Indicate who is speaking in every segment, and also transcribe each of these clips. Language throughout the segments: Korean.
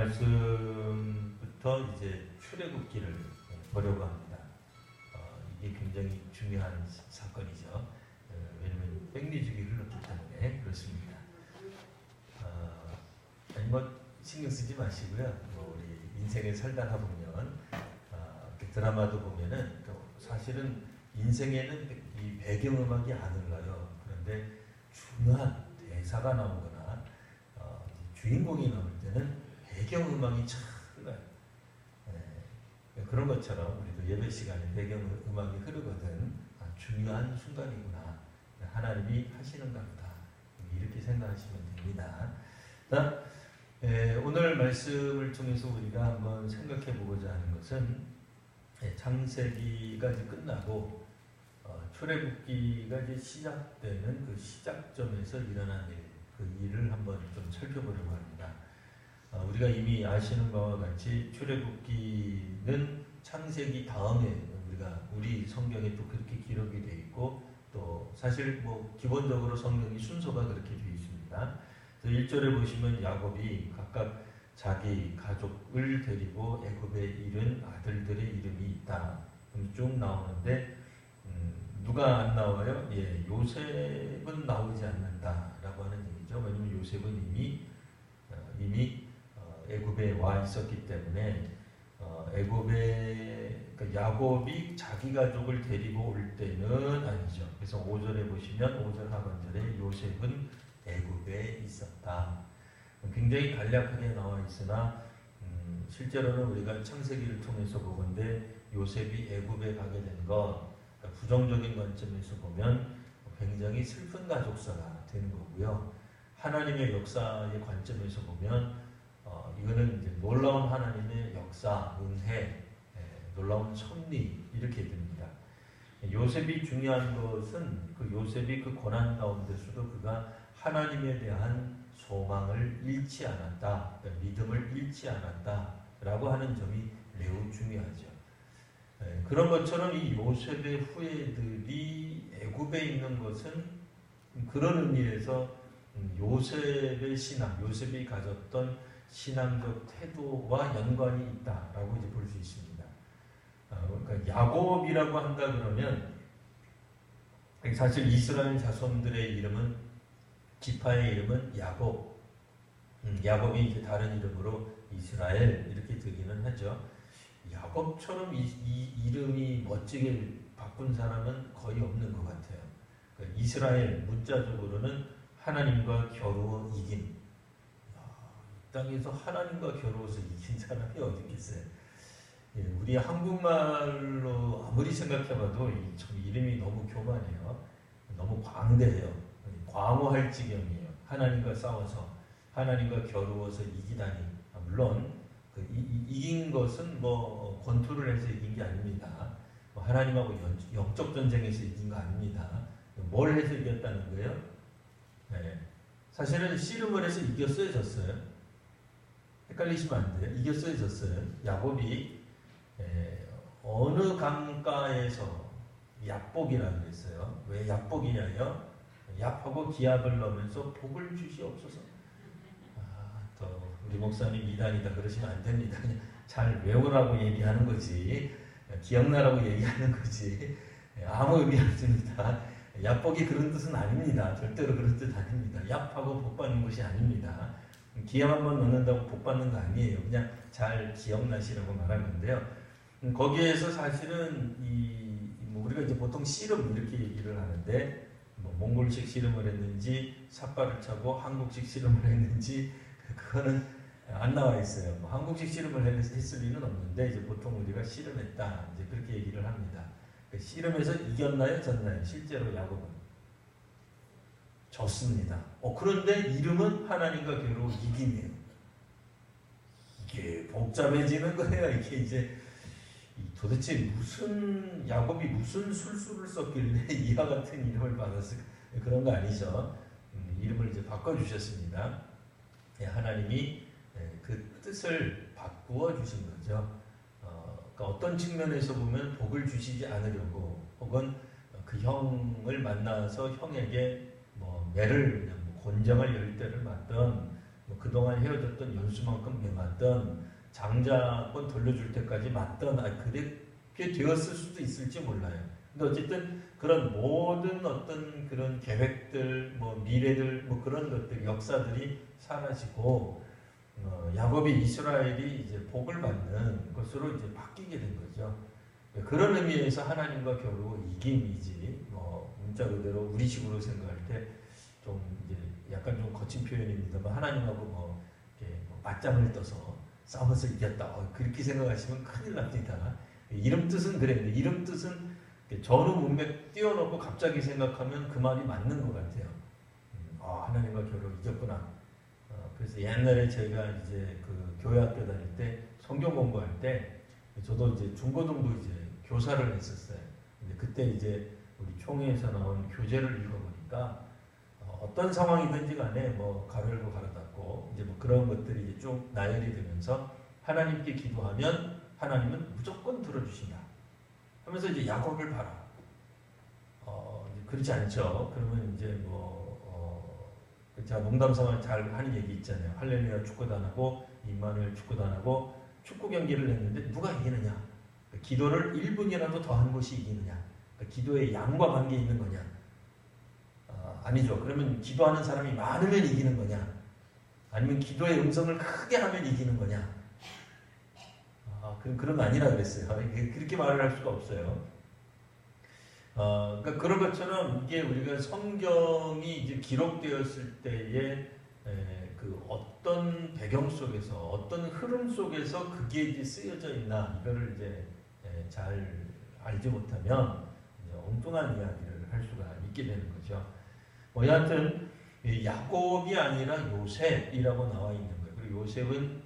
Speaker 1: 말씀부터 이제 출애굽기를 보려고 합니다. 이게 굉장히 중요한 사건이죠. 왜냐하면 백리죽이 흘렀기 때문에 그렇습니다. 아니 뭐 신경 쓰지 마시고요. 우리 인생을 살다가 보면 드라마도 보면은 사실은 인생에는 이 배경음악이 안 흘러요. 그런데 중요한 대사가 나오거나 주인공이 나올 때는 배경음악이 참 흘러요. 그런 것처럼 우리도 예배 시간에 배경음악이 흐르거든. 중요한 순간이구나. 하나님이 하시는가 보다. 이렇게 생각하시면 됩니다. 오늘 말씀을 통해서 우리가 한번 생각해 보고자 하는 것은 창세기가 이제 끝나고 출애굽기가 이제 시작되는 그 시작점에서 일어난 일, 그 일을 한번 좀 살펴보려고 합니다. 우리가 이미 아시는 바와 같이 출애굽기는 창세기 다음에 우리 성경에 또 그렇게 기록이 되어 있고, 또 사실 뭐 기본적으로 성경이 순서가 그렇게 되어 있습니다. 1절에 보시면 야곱이 각각 자기 가족을 데리고 애굽에 이른 아들들의 이름이 있다. 쭉 나오는데 누가 안 나와요? 요셉은 나오지 않는다라고 하는 얘기죠. 왜냐하면 요셉은 이미 애굽에 와 있었기 때문에 애굽에 그러니까 야곱이 자기 가족을 데리고 올 때는 아니죠. 그래서 5절에 보시면 5절 하반절에 요셉은 애굽에 있었다. 굉장히 간략하게 나와 있으나 실제로는 우리가 창세기를 통해서 보건대 요셉이 애굽에 가게 된 것, 그러니까 부정적인 관점에서 보면 굉장히 슬픈 가족사가 되는 거고요. 하나님의 역사의 관점에서 보면 이거는 이제 놀라운 하나님의 역사, 은혜, 놀라운 섭리 이렇게 됩니다. 요셉이 중요한 것은 그 요셉이 그 고난 가운데서도 그가 하나님에 대한 소망을 잃지 않았다, 그러니까 믿음을 잃지 않았다라고 하는 점이 매우 중요하죠. 그런 것처럼 이 요셉의 후예들이 애굽에 있는 것은 그런 의미에서 요셉의 신앙, 요셉이 가졌던 신앙적 태도와 연관이 있다라고 이제 볼 수 있습니다. 그러니까 야곱이라고 한다 그러면 사실 이스라엘 자손들의 이름은 지파의 이름은 야곱, 야곱이 이제 다른 이름으로 이스라엘 이렇게 되기는 하죠. 야곱처럼 이 이름이 멋지게 바꾼 사람은 거의 없는 것 같아요. 그러니까 이스라엘 문자적으로는 하나님과 겨루어 이긴. 이 땅에서 하나님과 겨루어서 이긴 사람이 어디 있겠어요? 우리 한국말로 아무리 생각해봐도 참 이름이 너무 교만해요. 너무 광대해요. 광어할 지경이에요. 하나님과 싸워서 하나님과 겨루어서 이기다니. 물론 이긴 것은 뭐 권투를 해서 이긴 게 아닙니다. 하나님하고 영적 전쟁에서 이긴 거 아닙니다. 뭘 해서 이겼다는 거예요? 사실은 씨름을 해서 이겼어요, 졌어요? 헷갈리시면 안 돼요. 이겼어요, 졌어요? 야곱이 어느 강가에서 얍복이라고 그랬어요. 왜 얍복이냐요? 얍하고 기압을 넣으면서 복을 주시옵소서. 또 우리 목사님 이단이다 그러시면 안 됩니다. 그냥 잘 외우라고 얘기하는 거지, 기억나라고 얘기하는 거지, 아무 의미 없습니다. 얍복이 그런 뜻은 아닙니다. 절대로 그런 뜻 아닙니다. 얍하고 복 받는 것이 아닙니다. 기압 한번 넣는다고 복 받는 거 아니에요. 그냥 잘 기억나시라고 말한 건데요. 거기에서 사실은 우리가 이제 보통 씨름 이렇게 얘기를 하는데, 몽골식 씨름을 했는지 삿발을 차고 한국식 씨름을 했는지 그거는 안 나와 있어요. 한국식 씨름을 했을 리는 없는데 이제 보통 우리가 씨름했다 이제 그렇게 얘기를 합니다. 씨름에서 이겼나요, 졌나요? 실제로 야곱은 졌습니다. 그런데 이름은 하나님과 겨루 이김이에요. 이게 복잡해지는 거예요. 이게 이제 도대체 야곱이 무슨 술수를 썼길래 이와 같은 이름을 받았을까? 그런 거 아니죠. 이름을 이제 바꿔주셨습니다. 하나님이 그 뜻을 바꾸어 주신 거죠. 그러니까 어떤 측면에서 보면 복을 주시지 않으려고, 혹은 그 형을 만나서 형에게 매를 곤장할 열대를 맞던 그동안 헤어졌던 연수만큼 매맞던 장자권 돌려줄 때까지 맞던 그렇게 되었을 수도 있을지 몰라요. 근데 어쨌든 그런 모든 어떤 그런 계획들, 뭐 미래들, 뭐 그런 것들, 역사들이 사라지고 야곱이 이스라엘이 이제 복을 받는 것으로 이제 바뀌게 된 거죠. 그런 의미에서 하나님과 겨루 이김이지, 뭐 문자 그대로 우리식으로 생각할 때 좀 이제 약간 좀 거친 표현입니다만 하나님하고 뭐 이렇게 맞짱을 떠서 싸워서 이겼다. 그렇게 생각하시면 큰일 납니다. 이름 뜻은 그랬는데 이름 뜻은 전후 문맥 띄워놓고 갑자기 생각하면 그 말이 맞는 것 같아요. 하나님과 겨루 이겼구나. 그래서 옛날에 제가 이제 그 교회 학교 다닐 때 성경 공부할 때 저도 이제 중고등부 이제 교사를 했었어요. 근데 그때 이제 우리 총회에서 나온 교재를 읽어보니까 어떤 상황이든지 간에 뭐 가로 열고 가로 닫고 이제 뭐 그런 것들이 이제 쭉 나열이 되면서 하나님께 기도하면 하나님은 무조건 들어주신다 하면서 이제 야곱을 봐라. 그렇지 않죠. 그러면 이제 제가 농담삼아 잘 하는 얘기 있잖아요. 할렐루야 축구도 안 하고 임마누엘 축구도 안 하고 축구 경기를 했는데 누가 이기느냐? 기도를 1분이라도 더 한 것이 이기느냐? 기도의 양과 관계 있는 거냐? 아니죠. 그러면 기도하는 사람이 많으면 이기는 거냐? 아니면 기도의 음성을 크게 하면 이기는 거냐? 그런 거 아니라 그랬어요. 그렇게 말을 할 수가 없어요. 그러니까 그런 것처럼 이게 우리가 성경이 이제 기록되었을 때에 그 어떤 배경 속에서 어떤 흐름 속에서 그게 이제 쓰여져 있나 이거를 이제 잘 알지 못하면 이제 엉뚱한 이야기를 할 수가 있게 되는 거죠. 여하튼 야곱이 아니라 요셉이라고 나와 있는 거예요. 그리고 요셉은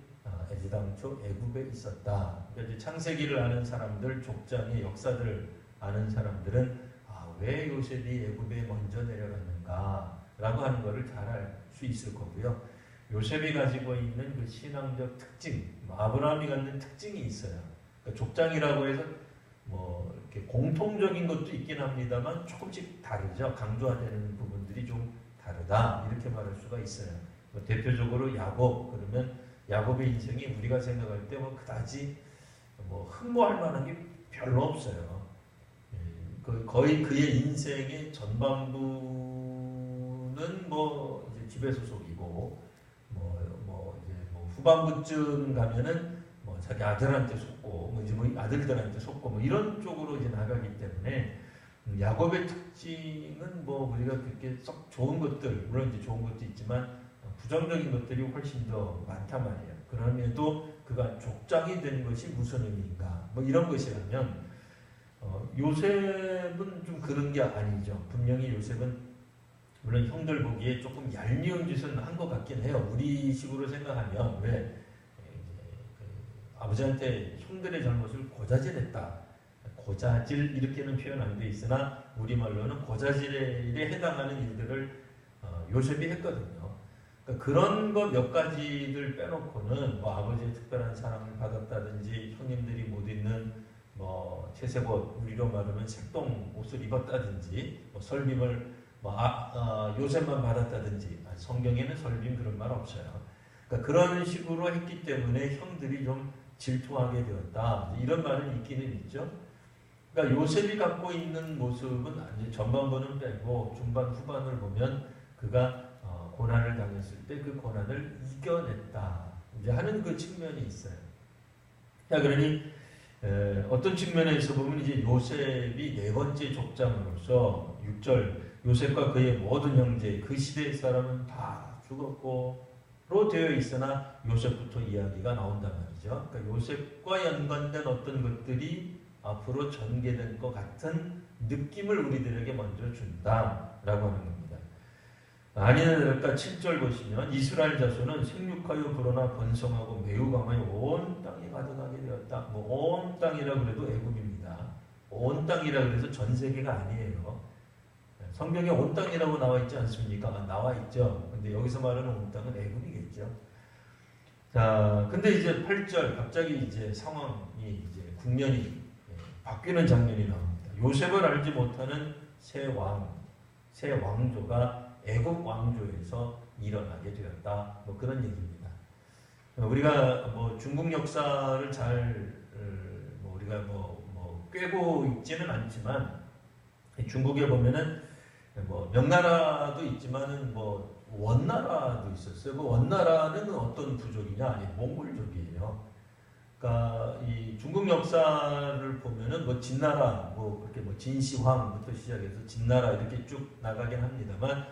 Speaker 1: 애지당초 애굽에 있었다. 그러니까 이제 창세기를 아는 사람들, 족장의 역사들을 아는 사람들은 왜 요셉이 애굽에 먼저 내려갔는가라고 하는 것을 잘 알 수 있을 거고요. 요셉이 가지고 있는 그 신앙적 특징, 아브라함이 갖는 특징이 있어요. 그러니까 족장이라고 해서 뭐 이렇게 공통적인 것도 있긴 합니다만 조금씩 다르죠. 강조하는 부분들이 좀 다르다 이렇게 말할 수가 있어요. 뭐 대표적으로 야곱 그러면 야곱의 인생이 우리가 생각할 때 뭐 그다지 뭐 흠모할 만한 게 별로 없어요. 거의 그의 인생의 전반부는 뭐 이제 집에 소속이고 이제 후반부쯤 가면은 뭐 자기 아들한테 속고 뭐 이제 뭐 아들들한테 속고 뭐 이런 쪽으로 이제 나가기 때문에 야곱의 특징은 뭐 우리가 그렇게 썩 좋은 것들 물론 이제 좋은 것도 있지만 부정적인 것들이 훨씬 더 많단 말이에요. 그럼에도 그가 족장이 된 것이 무슨 의미인가 뭐 이런 것이라면 요셉은 좀 그런 게 아니죠. 분명히 요셉은 물론 형들 보기에 조금 얄미운 짓은 한 것 같긴 해요. 우리 식으로 생각하면 왜 아버지한테 형들의 잘못을 고자질했다. 고자질 이렇게는 표현 안 돼 있으나 우리말로는 고자질에 해당하는 일들을 요셉이 했거든요. 그러니까 그런 것 몇 가지를 빼놓고는 뭐 아버지의 특별한 사랑을 받았다든지 형님들이 못 입는 뭐 채색옷 우리로 말하면 색동 옷을 입었다든지 뭐 설빔을 요셉만 받았다든지 성경에는 설빔 그런 말 없어요. 그러니까 그런 식으로 했기 때문에 형들이 좀 질투하게 되었다 이런 말은 있기는 있죠. 그러니까 요셉이 갖고 있는 모습은 이제 전반부는 빼고 중반 후반을 보면 그가 고난을 당했을 때 그 고난을 이겨냈다 이제 하는 그 측면이 있어요. 자 그러니 어떤 측면에서 보면 이제 요셉이 네 번째 족장으로서 6절 요셉과 그의 모든 형제 그 시대의 사람은 다 죽었고로 되어 있으나 요셉부터 이야기가 나온단 말이죠. 그러니까 요셉과 연관된 어떤 것들이 앞으로 전개될 것 같은 느낌을 우리들에게 먼저 준다라고 하는 겁니다. 아니나 다를까 7절 보시면 이스라엘 자손은 생육하여 불어나 번성하고 매우 강하여 온 땅에 가득하게 되었다. 뭐 온 땅이라 그래도 애굽입니다. 온 땅이라 그래서 전 세계가 아니에요. 성경에 온 땅이라고 나와 있지 않습니까? 나와 있죠. 근데 여기서 말하는 온 땅은 애굽이겠죠. 자, 근데 이제 8절 갑자기 이제 상황이 이제 국면이 바뀌는 장면이 나옵니다. 요셉을 알지 못하는 새 왕조가 애굽 왕조에서 일어나게 되었다. 뭐 그런 얘기입니다. 우리가 뭐 중국 역사를 잘 우리가 꿰고 있지는 않지만 중국에 보면은 뭐 명나라도 있지만은 뭐 원나라도 있었어요. 그 원나라는 어떤 부족이냐? 아니 몽골족이에요. 그러니까 이 중국 역사를 보면은 뭐 진나라, 뭐 그렇게 뭐 진시황부터 시작해서 진나라 이렇게 쭉 나가긴 합니다만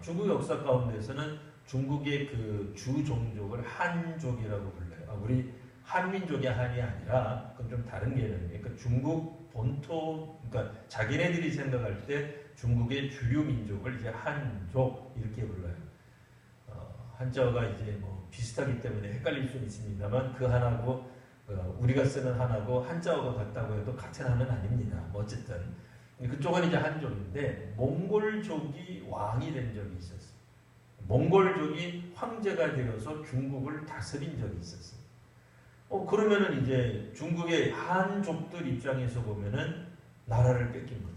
Speaker 1: 중국 역사 가운데서는 중국의 그 주 종족을 한족이라고 불러요. 우리 한민족의 한이 아니라 그건 좀 다른 개념이에요. 그러니까 중국 본토, 그러니까 자기네들이 생각할 때 중국의 주류 민족을 이제 한족 이렇게 불러요. 한자어가 이제 뭐 비슷하기 때문에 헷갈릴 수는 있습니다만 그 한하고 우리가 쓰는 한하고 한자어가 같다고 해도 같은 한은 아닙니다. 뭐 어쨌든 그쪽은 이제 한족인데 몽골족이 왕이 된 적이 있었어요. 몽골족이 황제가 되어서 중국을 다스린 적이 있었어요. 그러면은 이제 중국의 한족들 입장에서 보면은 나라를 뺏긴 거죠.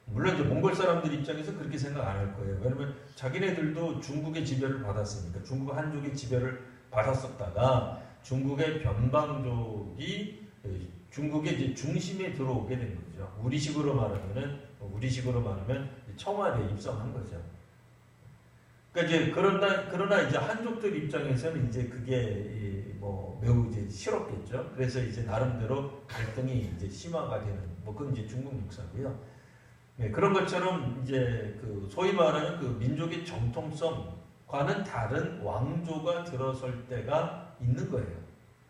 Speaker 1: 물론 이제 몽골 사람들 입장에서 그렇게 생각 안 할 거예요. 왜냐면 자기네들도 중국의 지배를 받았으니까 중국 한족의 지배를 받았었다가 중국의 변방족이 중국의 이제 중심에 들어오게 된 거죠. 우리식으로 말하면 청와대에 입성한 거죠. 그러니까 이제 그러나 이제 한족들 입장에서는 이제 그게 뭐 매우 이제 싫었겠죠. 그래서 이제 나름대로 갈등이 이제 심화가 되는 뭐 그건 이제 중국 역사고요. 네, 그런 것처럼 이제 그 소위 말하는 그 민족의 정통성과는 다른 왕조가 들어설 때가 있는 거예요.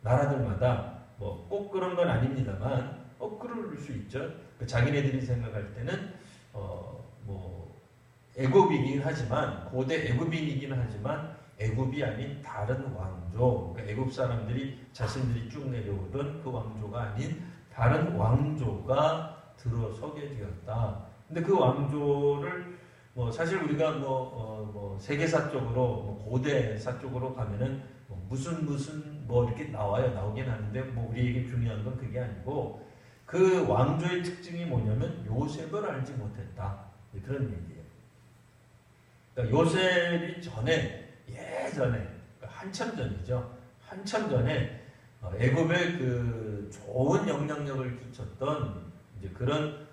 Speaker 1: 나라들마다 뭐 꼭 그런 건 아닙니다만 그럴 수 있죠. 자기네들이 생각할 때는 뭐 애굽이긴 하지만 고대 애굽인이긴 하지만 애굽이 아닌 다른 왕조, 그러니까 애굽 사람들이 자신들이 쭉 내려오던 그 왕조가 아닌 다른 왕조가 들어서게 되었다. 근데 그 왕조를 뭐 사실 우리가 뭐 세계사 쪽으로 뭐 고대사 쪽으로 가면은 뭐 무슨 뭐 이렇게 나오긴 하는데 뭐 우리에게 중요한 건 그게 아니고 그 왕조의 특징이 뭐냐면 요셉을 알지 못했다. 그런 얘기예요. 그러니까 요셉이 예전에 한참 전이죠. 한참 전에 애굽에 그 좋은 영향력을 끼쳤던 이제 그런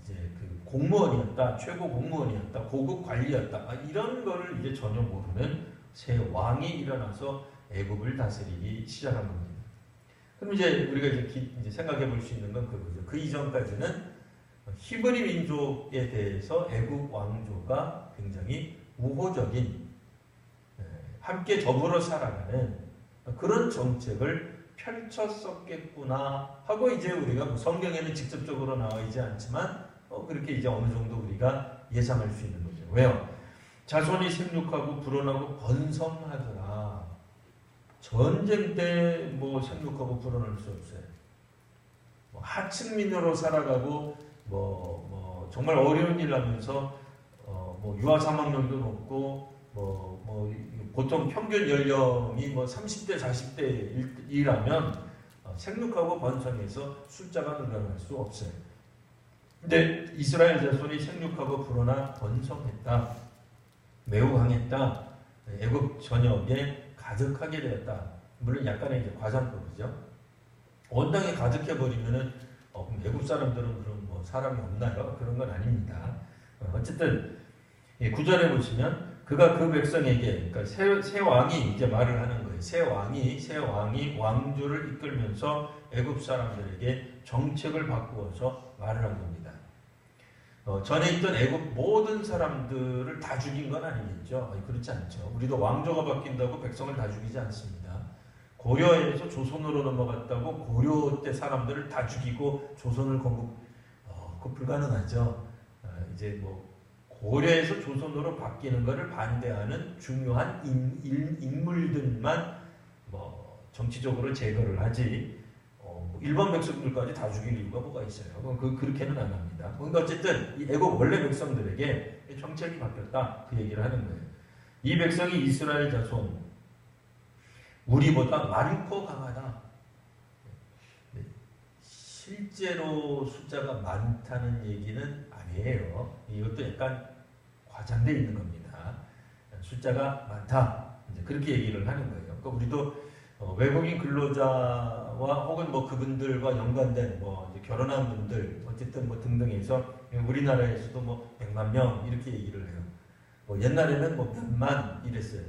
Speaker 1: 이제 그 공무원이었다, 최고 공무원이었다, 고급 관리였다 이런 거를 이제 전혀 모르는 새 왕이 일어나서 애굽을 다스리기 시작한 겁니다. 그럼 이제 우리가 이제 생각해 볼 수 있는 건 그거죠. 그 이전까지는 히브리 민족에 대해서 애굽 왕조가 굉장히 우호적인 함께 더불어 살아가는 그런 정책을 펼쳤었겠구나 하고 이제 우리가 뭐 성경에는 직접적으로 나와 있지 않지만 그렇게 이제 어느 정도 우리가 예상할 수 있는 거죠. 왜요? 자손이 생육하고 불어나고 번성하더라. 전쟁 때 뭐 생육하고 불어날 수 없어요. 뭐 하층민으로 살아가고 뭐 정말 어려운 일 하면서 뭐 유아 사망률도 높고 뭐 보통 평균 연령이 뭐 30대 40대이라면 생육하고 번성해서 숫자가 늘어날 수 없어요. 근데 이스라엘 자손이 생육하고 불어나 번성했다. 매우 강했다. 애굽 전역에 가득하게 되었다. 물론 약간의 이제 과장법이죠. 온 땅에 가득해버리면은 그럼 애굽 사람들은 그럼 뭐 사람이 없나요? 그런 건 아닙니다. 어쨌든 9절에 보시면 그가 그 백성에게 그러니까 새 왕이 이제 말을 하는 거예요. 새 왕이 왕조를 이끌면서 애굽 사람들에게 정책을 바꾸어서 말을 한 겁니다. 전에 있던 애굽 모든 사람들을 다 죽인 건 아니겠죠. 그렇지 않죠. 우리도 왕조가 바뀐다고 백성을 다 죽이지 않습니다. 고려에서 조선으로 넘어갔다고 고려 때 사람들을 다 죽이고 조선을 건국, 그거 불가능하죠. 이제 뭐 고려에서 조선으로 바뀌는 것을 반대하는 중요한 인물들만 뭐 정치적으로 제거를 하지 일반 백성들까지 다 죽일 이유가 뭐가 있어요? 그렇게는 안 합니다. 그러니까 어쨌든 이 애굽 원래 백성들에게 정책이 바뀌었다 그 얘기를 하는 거예요. 이 백성이 이스라엘 자손 우리보다 많고 강하다. 실제로 숫자가 많다는 얘기는 아니에요. 이것도 약간 과장되어 있는 겁니다. 있다. 숫자가 많다. 이제 그렇게 얘기를 하는 거예요. 그러니까 우리도 외국인 근로자와 혹은 뭐 그분들과 연관된 뭐 이제 결혼한 분들 어쨌든 뭐 등등해서 우리나라에서도 뭐 100만 명 이렇게 얘기를 해요. 뭐 옛날에는 뭐 몇만 이랬어요.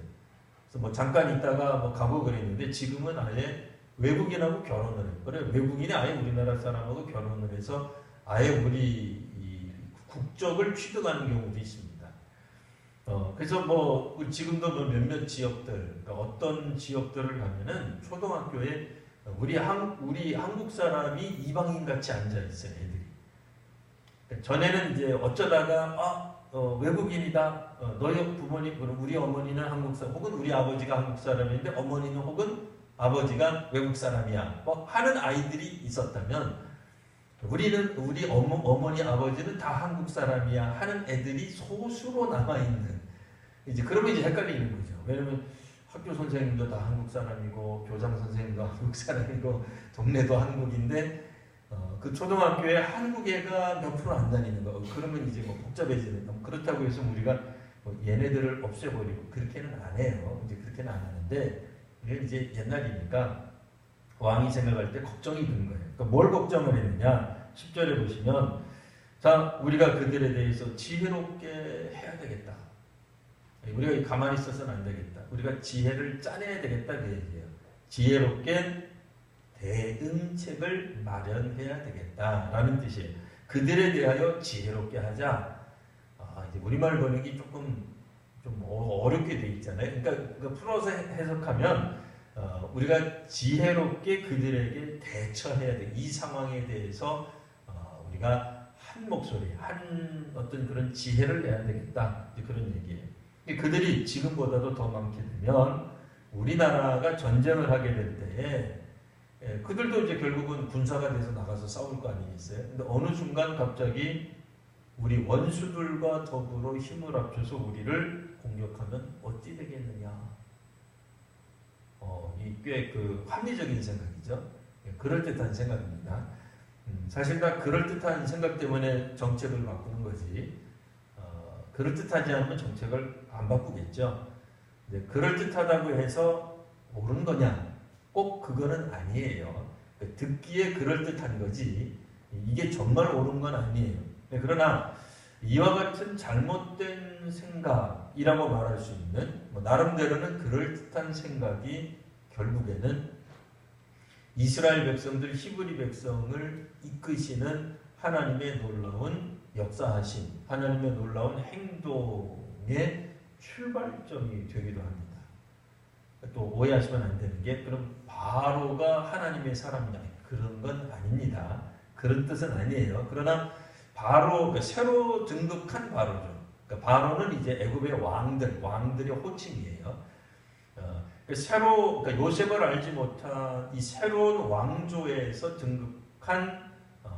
Speaker 1: 그래서 뭐 잠깐 있다가 뭐 가고 그랬는데 지금은 아예 외국인하고 결혼을 해요. 그래 외국인이 아예 우리나라 사람하고 결혼을 해서 아예 우리 이 국적을 취득하는 경우도 있습니다. 그래서 뭐 지금도 뭐 몇몇 지역들, 그러니까 어떤 지역들을 가면은 초등학교에 우리 한국 사람이 이방인 같이 앉아 있어요, 애들이. 그러니까 전에는 이제 어쩌다가 외국인이다. 너희 부모님, 우리 어머니는 한국 사람, 혹은 우리 아버지가 한국 사람인데 어머니는 혹은 아버지가 외국 사람이야. 뭐 하는 아이들이 있었다면. 우리 어머니, 아버지는 다 한국 사람이야 하는 애들이 소수로 남아있는. 이제 그러면 이제 헷갈리는 거죠. 왜냐면 학교 선생님도 다 한국 사람이고, 교장 선생님도 한국 사람이고, 동네도 한국인데, 그 초등학교에 한국 애가 몇 프로 안 다니는 거. 그러면 이제 뭐 복잡해지는 거. 그렇다고 해서 우리가 뭐 얘네들을 없애버리고, 그렇게는 안 해요. 이제 그렇게는 안 하는데, 이게 이제 옛날이니까, 왕이 생각할 때 걱정이 드는 거예요. 그러니까 뭘 걱정을 했느냐? 10절에 보시면 자, 우리가 그들에 대해서 지혜롭게 해야 되겠다. 우리가 가만히 있어서는 안 되겠다. 우리가 지혜를 짜내야 되겠다 그 얘기예요. 지혜롭게 대응책을 마련해야 되겠다라는 뜻이에요. 그들에 대하여 지혜롭게 하자. 이제 우리말 번역이 조금 좀 어렵게 돼 있잖아요. 그러니까 풀어서 해석하면 우리가 지혜롭게 그들에게 대처해야 돼. 이 상황에 대해서 우리가 한 목소리, 한 어떤 그런 지혜를 내야 되겠다. 그런 얘기예요. 그들이 지금보다도 더 많게 되면 우리나라가 전쟁을 하게 될 때에 그들도 이제 결국은 군사가 돼서 나가서 싸울 거 아니겠어요? 근데 어느 순간 갑자기 우리 원수들과 더불어 힘을 합쳐서 우리를 공격하면 어찌 되겠느냐? 이 꽤 그 합리적인 생각이죠. 그럴듯한 생각입니다. 사실 다 그럴듯한 생각 때문에 정책을 바꾸는 거지. 그럴듯하지 않으면 정책을 안 바꾸겠죠. 그럴듯하다고 해서 옳은 거냐? 꼭 그거는 아니에요. 듣기에 그럴듯한 거지. 이게 정말 옳은 건 아니에요. 그러나 이와 같은 잘못된 생각이라고 말할 수 있는 나름대로는 그럴듯한 생각이 결국에는 이스라엘 백성들, 히브리 백성을 이끄시는 하나님의 놀라운 역사하심, 하나님의 놀라운 행동의 출발점이 되기도 합니다. 또 오해하시면 안 되는 게 그럼 바로가 하나님의 사람이냐? 그런 건 아닙니다. 그런 뜻은 아니에요. 그러나 바로 새로 등극한 바로죠. 그러니까 바로는 이제 애굽의 왕들의 호칭이에요. 그러니까 요셉을 알지 못한 이 새로운 왕조에서 등극한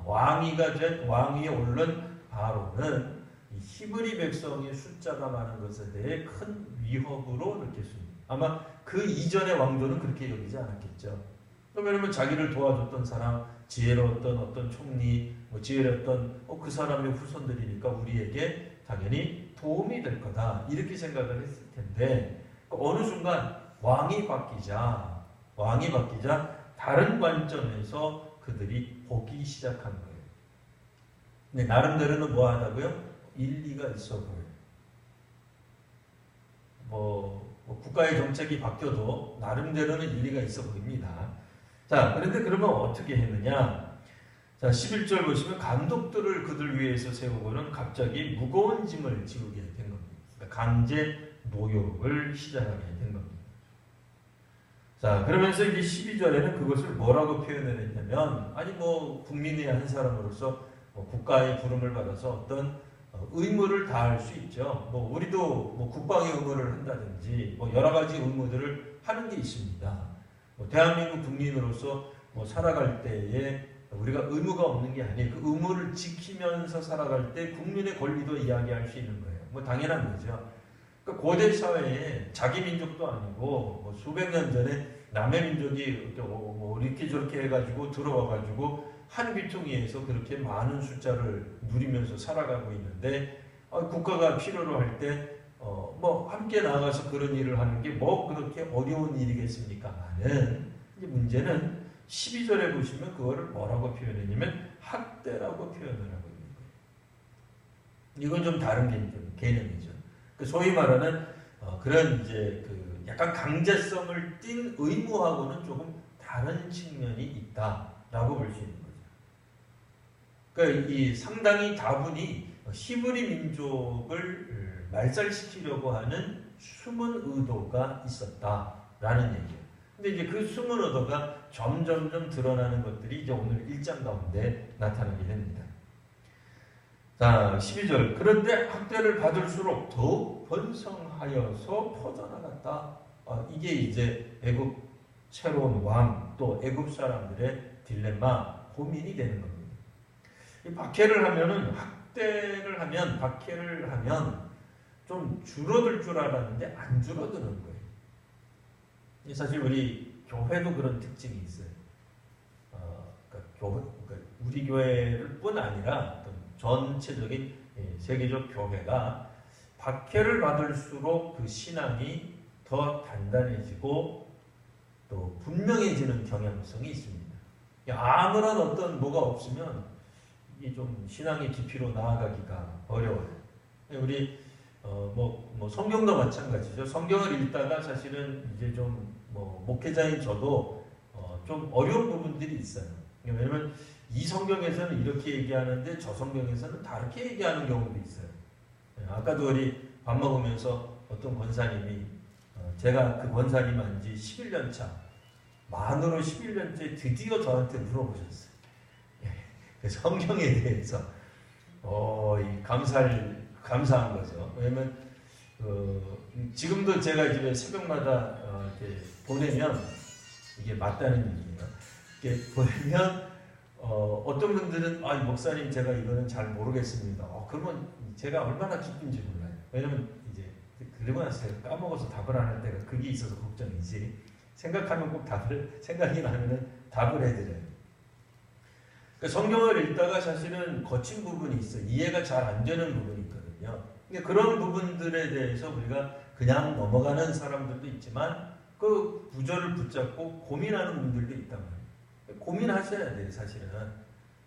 Speaker 1: 왕위에 오른 바로는 이 히브리 백성의 숫자가 많은 것에 대해 큰 위협으로 느꼈습니다. 아마 그 이전의 왕조는 그렇게 여기지 않았겠죠. 왜냐하면 자기를 도와줬던 사람, 지혜로웠던 어떤 총리, 지혜로웠던 그 사람의 후손들이니까 우리에게 당연히 도움이 될 거다. 이렇게 생각을 했을 텐데 어느 순간 왕이 바뀌자 다른 관점에서 그들이 보기 시작한 거예요. 근데 나름대로는 뭐 하다고요? 일리가 있어 보여요. 국가의 정책이 바뀌어도 나름대로는 일리가 있어 보입니다. 자, 그런데 그러면 어떻게 했느냐? 자, 11절 보시면 감독들을 그들 위해서 세우고는 갑자기 무거운 짐을 지우게 된 겁니다. 그러니까 강제 노역을 시작하게 된 겁니다. 자, 그러면서 이제 12절에는 그것을 뭐라고 표현을 했냐면, 국민의 한 사람으로서 국가의 부름을 받아서 어떤 의무를 다할 수 있죠. 우리도 국방의 의무를 한다든지, 여러 가지 의무들을 하는 게 있습니다. 대한민국 국민으로서 살아갈 때에 우리가 의무가 없는 게 아니에요. 그 의무를 지키면서 살아갈 때 국민의 권리도 이야기할 수 있는 거예요. 당연한 거죠. 그러니까 고대 사회에 자기 민족도 아니고 수백 년 전에 남의 민족이 이렇게 저렇게 해가지고 들어와가지고 한 귀퉁이에서 그렇게 많은 숫자를 누리면서 살아가고 있는데 국가가 필요로 할 때 뭐 함께 나가서 그런 일을 하는 게 뭐 그렇게 어려운 일이겠습니까만은 이제 문제는 12절에 보시면 그거를 뭐라고 표현했냐면 학대라고 표현을 하고 있는 거예요. 이건 좀 다른 개념이죠. 소위 말하는 그런 이제 그 약간 강제성을 띤 의무하고는 조금 다른 측면이 있다라고 볼 수 있는 거죠. 그러니까 이 상당히 다분히 히브리 민족을 말살시키려고 하는 숨은 의도가 있었다라는 얘기예요. 근데 이제 그 숨은 의도가 점점점 드러나는 것들이 이제 오늘 1장 가운데 나타나게 됩니다. 자, 12절. 그런데 학대를 받을수록 더욱 번성하여서 퍼져나갔다. 이게 이제 애굽 새로운 왕, 또 애굽 사람들의 딜레마, 고민이 되는 겁니다. 이 박해를 하면은, 학대를 하면, 박해를 하면 좀 줄어들 줄 알았는데 안 줄어드는 거예요. 사실 우리 교회도 그런 특징이 있어요. 그러니까 우리 교회를 뿐 아니라 전체적인 세계적 교회가 박해를 받을수록 그 신앙이 더 단단해지고 또 분명해지는 경향성이 있습니다. 아무런 어떤 뭐가 없으면 이게 좀 신앙의 깊이로 나아가기가 어려워요. 우리 뭐 성경도 마찬가지죠. 성경을 읽다가 사실은 이제 좀 뭐 목회자인 저도 좀 어려운 부분들이 있어요. 왜냐면 이 성경에서는 이렇게 얘기하는데 저 성경에서는 다르게 얘기하는 경우도 있어요. 아까도 우리 밥 먹으면서 어떤 권사님이 제가 그 권사님 한지 11년 차 만으로 11년째 드디어 저한테 물어보셨어요. 성경에 대해서 감사한 거죠. 왜냐면 지금도 제가 집에 새벽마다 이렇게 보내면 이게 맞다는 얘기예요. 이렇게 보내면 어떤 분들은 목사님 제가 이거는 잘 모르겠습니다. 그러면 제가 얼마나 기쁜지 몰라요. 왜냐면 이제 그러고 나서 제가 까먹어서 답을 안 할 때가 그게 있어서 걱정이지. 생각하면 꼭 생각이 나면은 답을 해드려요. 그러니까 성경을 읽다가 사실은 거친 부분이 있어요. 이해가 잘 안 되는 부분이 있거든요. 근데 그런 부분들에 대해서 우리가 그냥 넘어가는 사람들도 있지만 그 구절을 붙잡고 고민하는 분들도 있단 말이에요. 고민하셔야 돼요, 사실은.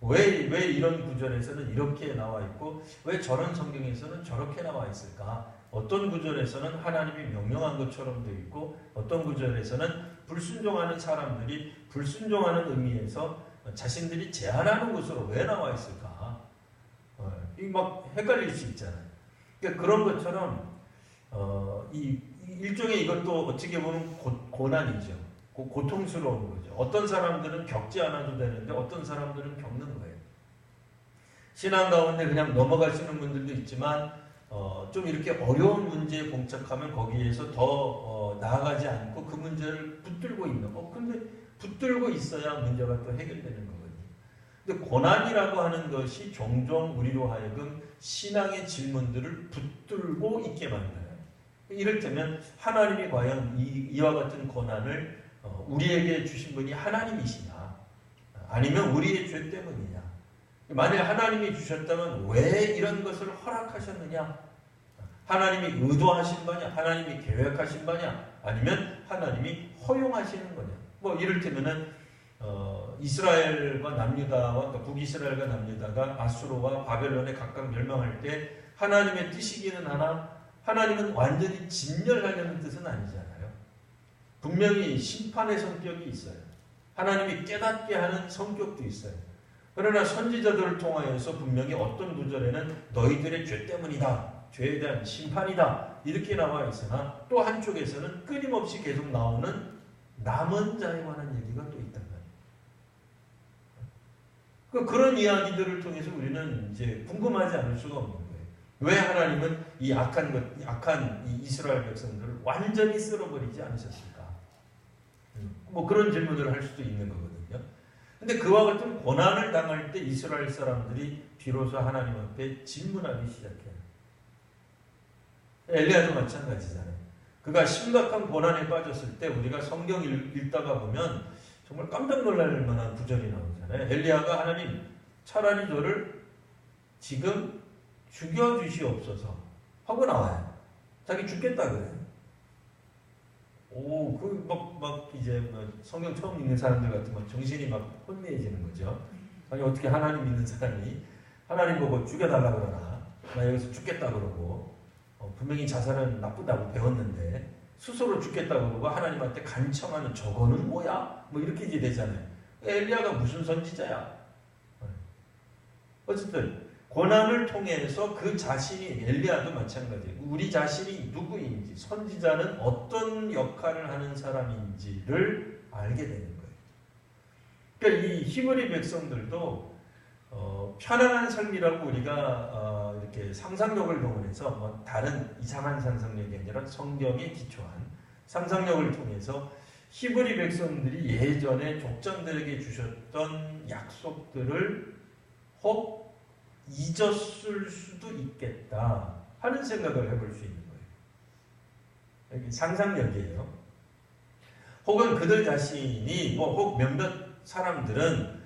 Speaker 1: 왜 이런 구절에서는 이렇게 나와 있고 왜 저런 성경에서는 저렇게 나와 있을까? 어떤 구절에서는 하나님이 명령한 것처럼 되어 있고 어떤 구절에서는 불순종하는 사람들이 불순종하는 의미에서 자신들이 제한하는 것으로 왜 나와 있을까? 이 막 헷갈릴 수 있잖아요. 그러니까 그런 것처럼 이 일종의 이것도 어떻게 보면 고난이죠. 고통스러운 거죠. 어떤 사람들은 겪지 않아도 되는데 어떤 사람들은 겪는 거예요. 신앙 가운데 그냥 넘어가시는 분들도 있지만 좀 이렇게 어려운 문제에 봉착하면 거기에서 더 나아가지 않고 그 문제를 붙들고 있는 거. 근데 붙들고 있어야 문제가 또 해결되는 거거든요. 근데 고난이라고 하는 것이 종종 우리로 하여금 신앙의 질문들을 붙들고 있게 만들어요. 이를테면 하나님이 과연 이와 같은 고난을 우리에게 주신 분이 하나님이시냐 아니면 우리의 죄 때문이냐 만약 하나님이 주셨다면 왜 이런 것을 허락하셨느냐 하나님이 의도하신 바냐 하나님이 계획하신 바냐 아니면 하나님이 허용하시는 거냐 뭐 이를테면은 이스라엘과 남유다와 그러니까 북이스라엘과 남유다가 아수르와 바벨론에 각각 멸망할 때 하나님의 뜻이기는 하나 하나님은 완전히 진멸하려는 뜻은 아니잖아요. 분명히 심판의 성격이 있어요. 하나님이 깨닫게 하는 성격도 있어요. 그러나 선지자들을 통하여서 분명히 어떤 구절에는 너희들의 죄 때문이다. 죄에 대한 심판이다. 이렇게 나와 있으나 또 한쪽에서는 끊임없이 계속 나오는 남은 자에 관한 얘기가 또 있단 말이에요. 그런 이야기들을 통해서 우리는 이제 궁금하지 않을 수가 없는 거예요. 왜 하나님은 이 악한 이 이스라엘 백성들을 완전히 쓸어버리지 않으셨을까? 뭐 그런 질문을 할 수도 있는 거거든요. 근데 그와 같은 고난을 당할 때 이스라엘 사람들이 비로소 하나님 앞에 질문하기 시작해요. 엘리야도 마찬가지잖아요. 그가 심각한 고난에 빠졌을 때 우리가 성경 읽다가 보면 정말 깜짝 놀랄 만한 구절이 나오잖아요. 엘리야가 하나님 차라리 저를 지금 죽여주시옵소서 하고 나와요. 자기 죽겠다 그래. 오, 막 이제 뭐 성경 처음 읽는 사람들 같으면 정신이 막 혼미해지는 거죠. 아니 어떻게 하나님 믿는 사람이 하나님 보고 죽여달라 그러나 나 여기서 죽겠다 그러고 분명히 자살은 나쁘다고 배웠는데 스스로 죽겠다 그러고 하나님한테 간청하는 저거는 뭐야? 뭐 이렇게 이제 되잖아요. 엘리야가 무슨 선지자야? 어쨌든 고난을 통해서 그 자신이 엘리야도 마찬가지예요. 우리 자신이 누구인지 선지자는 어떤 역할을 하는 사람인지를 알게 되는 거예요. 그러니까 이 히브리 백성들도 편안한 삶이라고 우리가 이렇게 상상력을 동원해서 뭐 다른 이상한 상상력이 아니라 성경에 기초한 상상력을 통해서 히브리 백성들이 예전에 족장들에게 주셨던 약속들을 혹 잊었을 수도 있겠다 하는 생각을 해볼 수 있는 거예요. 여기 상상력이에요. 혹은 그들 자신이 혹 몇몇 사람들은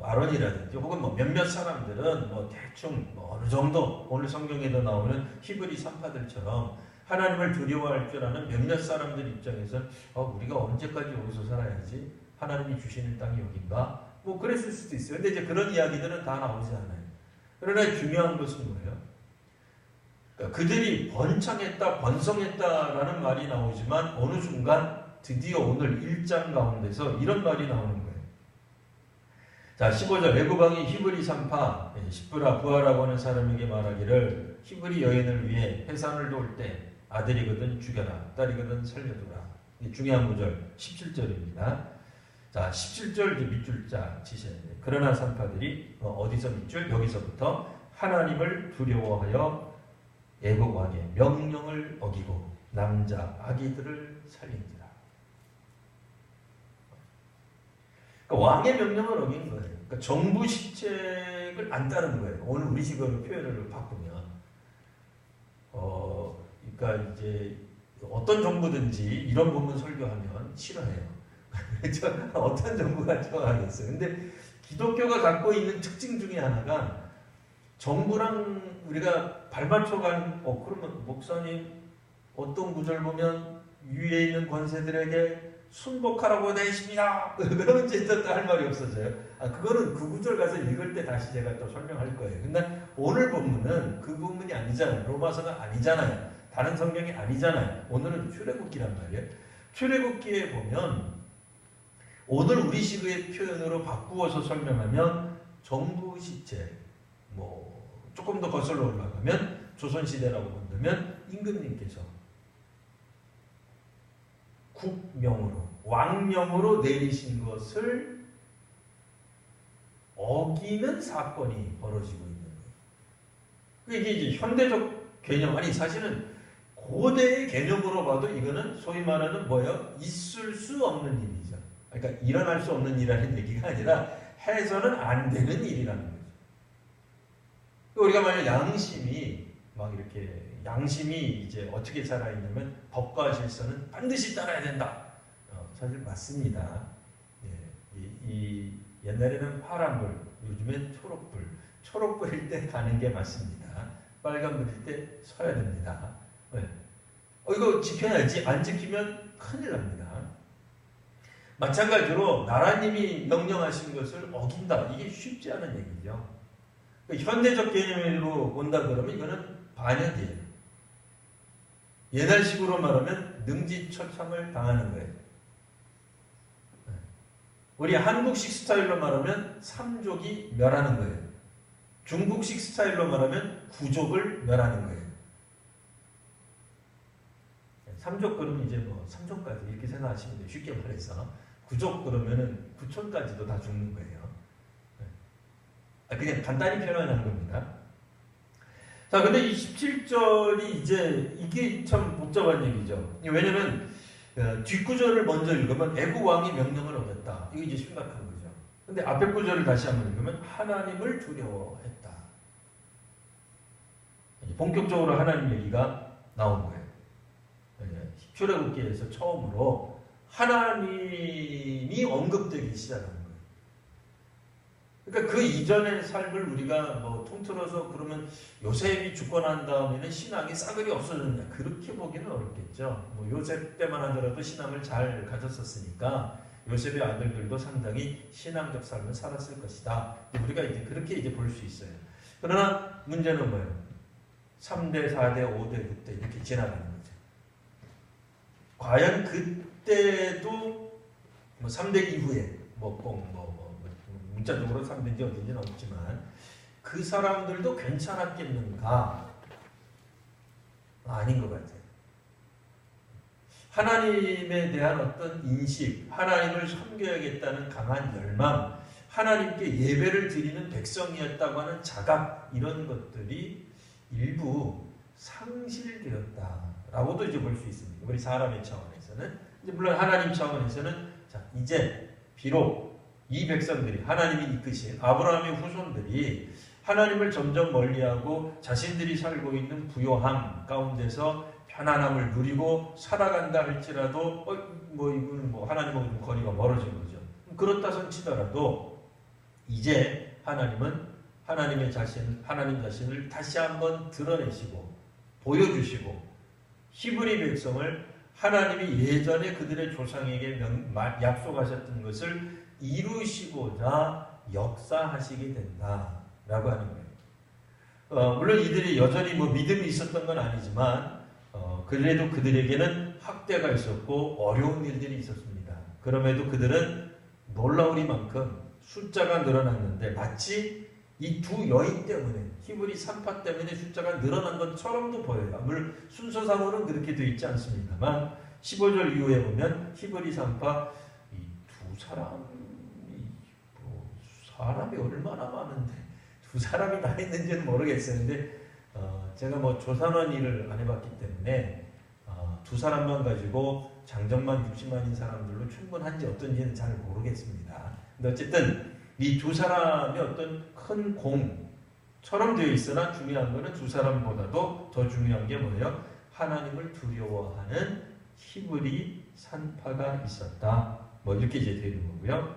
Speaker 1: 아론이라든지 혹은 몇몇 사람들은 대충 어느 정도 오늘 성경에도 나오는 히브리 산파들처럼 하나님을 두려워할 줄 아는 몇몇 사람들 입장에서 우리가 언제까지 여기서 살아야지? 하나님이 주시는 땅이 여긴가? 그랬을 수도 있어요. 근데 이제 그런 이야기들은 다 나오지 않아요. 그러나 중요한 것은 뭐예요? 그러니까 그들이 번창했다, 번성했다라는 말이 나오지만 어느 순간 드디어 오늘 1장 가운데서 이런 말이 나오는 거예요. 자, 15절 애굽왕이 히브리 산파 십브라 부하라고 하는 사람에게 말하기를 히브리 여인을 위해 해산을 도울 때 아들이거든 죽여라, 딸이거든 살려두라. 중요한 구절 17절입니다. 자, 17절 밑줄자 치셔야 돼요. 그러나 산파들이 어디서 밑줄? 여기서부터 하나님을 두려워하여 애굽 왕의 명령을 어기고 남자 아기들을 살린지라. 그러니까 왕의 명령을 어긴 거예요. 그러니까 정부 시책을 안 따른 거예요. 오늘 우리 식으로 표현을 바꾸면, 그러니까 이제 어떤 정부든지 이런 부분 설교하면 싫어해요. 그렇죠? 어떤 정부가 좋아하겠어요. 근데 기독교가 갖고 있는 특징 중에 하나가 정부랑 우리가 발맞춰간 그러면 목사님 어떤 구절 보면 위에 있는 권세들에게 순복하라고 되어 있습니다. 그러면 이제 또 할 말이 없어져요. 그거는 그 구절 가서 읽을 때 다시 제가 또 설명할 거예요. 근데 오늘 본문은 그 본문이 아니잖아요. 로마서가 아니잖아요. 다른 성경이 아니잖아요. 오늘은 출애굽기란 말이에요. 출애굽기에 보면 오늘 우리식의 표현으로 바꾸어서 설명하면 정부 시책, 조금 더 거슬러 올라가면 조선시대라고 본다면 임금님께서 국명으로, 왕명으로 내리신 것을 어기는 사건이 벌어지고 있는 거예요. 이게 이제 현대적 개념, 사실은 고대의 개념으로 봐도 이거는 소위 말하는 뭐예요? 있을 수 없는 일이죠. 그러니까 일어날 수 없는 일이라는 얘기가 아니라 해서는 안 되는 일이라는 거죠. 우리가 만약 양심이 이제 어떻게 살아있냐면 법과 질서는 반드시 따라야 된다. 사실 맞습니다. 이 옛날에는 파란불, 요즘엔 초록불. 초록불일 때 가는 게 맞습니다. 빨간불일 때 서야 됩니다. 이거 지켜야지. 안 지키면 큰일 납니다. 마찬가지로 나라님이 명령하신 것을 어긴다. 이게 쉽지 않은 얘기죠. 현대적 개념으로 본다 그러면 이거는 반역이에요. 옛날식으로 말하면 능지처참을 당하는 거예요. 우리 한국식 스타일로 말하면 삼족이 멸하는 거예요. 중국식 스타일로 말하면 구족을 멸하는 거예요. 삼족 그러면 이제 삼족까지 이렇게 생각하시면 돼요. 쉽게 말해서. 구족 그러면은 구촌까지도 다 죽는 거예요. 그냥 간단히 표현하는 겁니다. 자, 근데 이 17절이 이게 참 복잡한 얘기죠. 왜냐면 뒷구절을 먼저 읽으면 애굽 왕이 명령을 어겼다. 이게 이제 심각한 거죠. 근데 앞에 구절을 다시 한번 읽으면 하나님을 두려워했다. 본격적으로 하나님 얘기가 나온 거예요. 출애굽기에서 처음으로 하나님이 언급되기 시작하는 거예요. 그러니까 그 이전의 삶을 우리가 뭐 통틀어서 그러면 요셉이 죽고 난 다음에는 신앙이 싸그리 없어졌냐, 그렇게 보기는 어렵겠죠. 뭐 요셉 때만 하더라도 신앙을 잘 가졌었으니까 요셉의 아들들도 상당히 신앙적 삶을 살았을 것이다. 우리가 이제 그렇게 이제 볼 수 있어요. 그러나 문제는 뭐예요? 3대, 4대, 5대, 6대 이렇게 지나가는 거죠. 과연 그때도 뭐 3대 이후에 문자적으로 3대인지 어딘지는 없지만 그 사람들도 괜찮았겠는가? 아닌 것 같아요. 하나님에 대한 어떤 인식, 하나님을 섬겨야겠다는 강한 열망, 하나님께 예배를 드리는 백성이었다고 하는 자각, 이런 것들이 일부 상실되었다라고도 이제 볼 수 있습니다. 우리 사람의 차원에서는. 이제 물론 하나님 차원에서는 자, 이제 비록 이 백성들이 하나님이 이끄신 아브라함의 후손들이 하나님을 점점 멀리하고 자신들이 살고 있는 부요함 가운데서 편안함을 누리고 살아간다 할지라도 이거는 하나님하고 좀 거리가 멀어진 거죠. 그렇다 치더라도 이제 하나님은 하나님 자신을 다시 한번 드러내시고 보여주시고 히브리 백성을 하나님이 예전에 그들의 조상에게 약속하셨던 것을 이루시고자 역사하시게 된다라고 하는 거예요. 물론 이들이 여전히 믿음이 있었던 건 아니지만 그래도 그들에게는 학대가 있었고 어려운 일들이 있었습니다. 그럼에도 그들은 놀라우리만큼 숫자가 늘어났는데 마치 이 두 여인 때문에 히브리 산파 때문에 숫자가 늘어난 것처럼도 보여요. 물론 순서상으로는 그렇게 되어 있지 않습니다만 15절 이후에 보면 히브리 산파 이 두 사람이 얼마나 많은데 두 사람이 다 있는지는 모르겠었는데 제가 조산원 일을 안 해봤기 때문에 두 사람만 가지고 장정만 60만인 사람들로 충분한지 어떤지는 잘 모르겠습니다. 근데 어쨌든 이 두 사람이 어떤 큰 공처럼 되어 있으나 중요한 것은 두 사람보다도 더 중요한 게 뭐예요? 하나님을 두려워하는 히브리 산파가 있었다. 이렇게 이제 되는 거고요.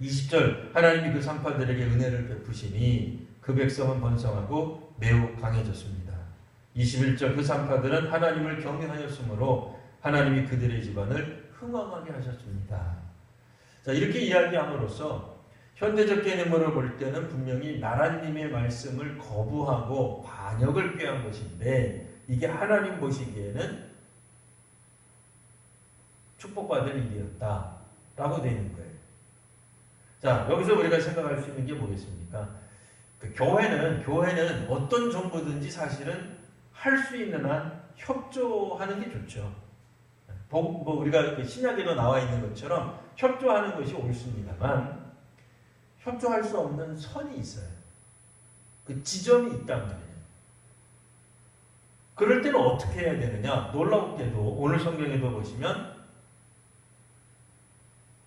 Speaker 1: 20절 하나님이 그 산파들에게 은혜를 베푸시니 그 백성은 번성하고 매우 강해졌습니다. 21절 그 산파들은 하나님을 경외하였으므로 하나님이 그들의 집안을 흥왕하게 하셨습니다. 자, 이렇게 이야기함으로써 현대적 개념으로 볼 때는 분명히 나라님의 말씀을 거부하고 반역을 꾀한 것인데 이게 하나님 보시기에는 축복받을 일이었다라고 되는 거예요. 자, 여기서 우리가 생각할 수 있는 게 뭐겠습니까? 교회는 어떤 정보든지 사실은 할 수 있는 한 협조하는 게 좋죠. 우리가 신약에도 나와 있는 것처럼 협조하는 것이 옳습니다만 협조할 수 없는 선이 있어요. 그 지점이 있단 말이에요. 그럴 때는 어떻게 해야 되느냐? 놀랍게도 오늘 성경에도 보시면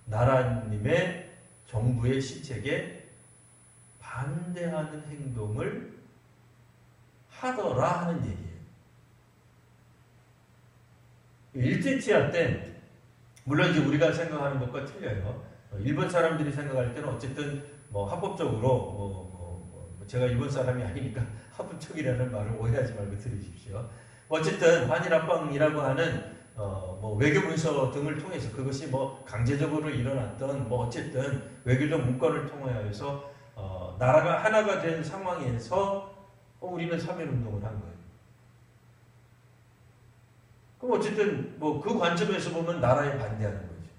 Speaker 1: 나라님의 정부의 시책에 반대하는 행동을 하더라 하는 얘기예요. 일제치하 때 물론 이제 우리가 생각하는 것과 틀려요. 일본 사람들이 생각할 때는 어쨌든 합법적으로 제가 일본 사람이 아니니까 합법적이라는 말을 오해하지 말고 들으십시오. 어쨌든 한일합방이라고 하는 외교 문서 등을 통해서 그것이 강제적으로 일어났던 어쨌든 외교적 문건을 통하여서 나라가 하나가 된 상황에서 우리는 3.1 운동을 한 거예요. 그럼 어쨌든 그 관점에서 보면 나라에 반대하는 거죠.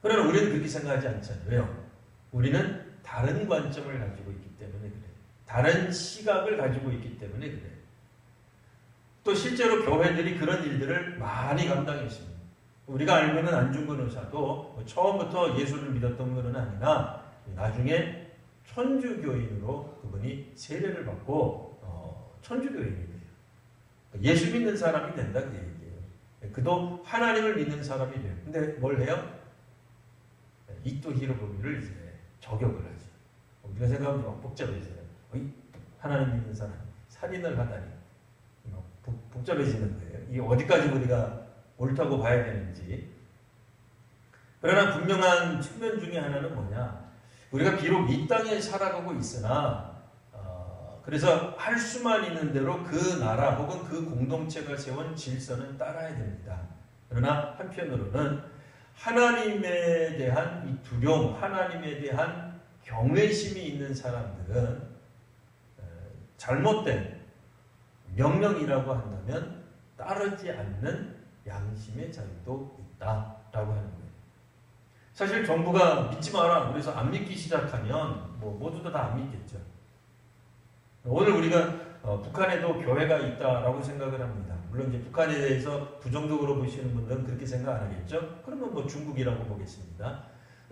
Speaker 1: 그러나 우리는 그렇게 생각하지 않잖아요. 왜요? 우리는 다른 관점을 가지고 있기 때문에 그래요. 다른 시각을 가지고 있기 때문에 그래요. 또 실제로 교회들이 그런 일들을 많이 감당했습니다. 우리가 알고 있는 안중근 의사도 처음부터 예수를 믿었던 것은 아니나 나중에 천주교인으로 그분이 세례를 받고 천주교인이 돼요. 예수 믿는 사람이 된다 그 얘기예요. 그도 하나님을 믿는 사람이 돼요. 근데 뭘 해요? 이토 히로부미를 이제 저격을 하죠. 우리가 생각하면 막 복잡해져요. 하나님 믿는 사람 살인을 하다니 복잡해지는 거예요. 이게 어디까지 우리가 옳다고 봐야 되는지. 그러나 분명한 측면 중에 하나는 뭐냐? 우리가 비록 이 땅에 살아가고 있으나 그래서 할 수만 있는 대로 그 나라 혹은 그 공동체가 세운 질서는 따라야 됩니다. 그러나 한편으로는 하나님에 대한 이 두려움, 하나님에 대한 경외심이 있는 사람들은 잘못된 명령이라고 한다면 따르지 않는 양심의 자유도 있다라고 하는 거예요. 사실 정부가 믿지 마라 그래서 안 믿기 시작하면 모두도 다 안 믿겠죠. 오늘 우리가 북한에도 교회가 있다라고 생각을 합니다. 물론 이제 북한에 대해서 부정적으로 보시는 분들은 그렇게 생각 안 하겠죠. 그러면 중국이라고 보겠습니다.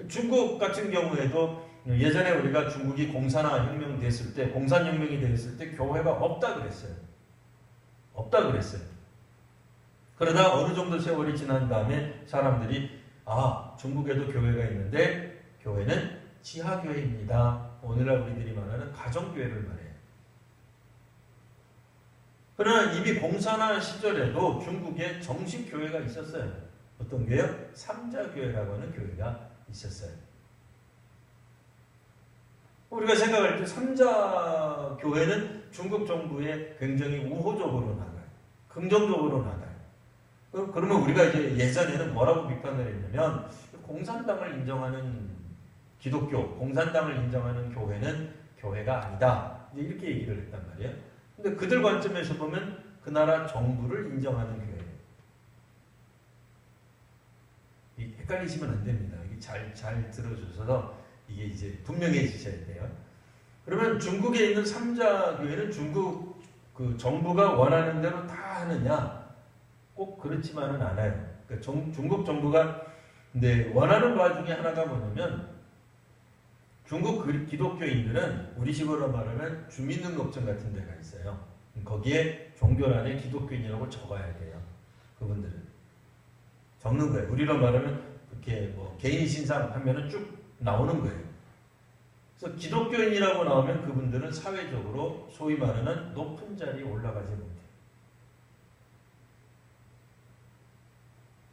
Speaker 1: 중국 같은 경우에도 예전에 우리가 중국이 공산화혁명 됐을 때, 공산혁명이 됐을 때 교회가 없다 그랬어요. 없다 그랬어요. 그러다 어느 정도 세월이 지난 다음에 사람들이 중국에도 교회가 있는데 교회는 지하교회입니다. 오늘날 우리들이 말하는 가정교회를 말해요. 그러나 이미 공산화 시절에도 중국에 정식 교회가 있었어요. 어떤 교회요? 삼자교회라고 하는 교회가 있었어요. 우리가 생각할 때 삼자교회는 중국 정부에 굉장히 우호적으로 나가요. 긍정적으로 나가요. 그러면 우리가 이제 예전에는 뭐라고 비판을 했냐면 공산당을 인정하는 기독교, 공산당을 인정하는 교회는 교회가 아니다. 이제 이렇게 얘기를 했단 말이에요. 근데 그들 관점에서 보면 그 나라 정부를 인정하는 교회예요. 헷갈리시면 안 됩니다. 이게 잘 들어주셔서 이게 이제 분명해지셔야 돼요. 그러면 중국에 있는 삼자교회는 중국 그 정부가 원하는 대로 다 하느냐? 꼭 그렇지만은 않아요. 그러니까 중국 정부가 원하는 바 중에 하나가 뭐냐면 중국 기독교인들은 우리식으로 말하면 주민등록증 같은 데가 있어요. 거기에 종교란에 기독교인이라고 적어야 돼요. 그분들은 적는 거예요. 우리로 말하면 이렇게 개인 신상 하면은 쭉 나오는 거예요. 그래서 기독교인이라고 나오면 그분들은 사회적으로 소위 말하는 높은 자리에 올라가지 못해요.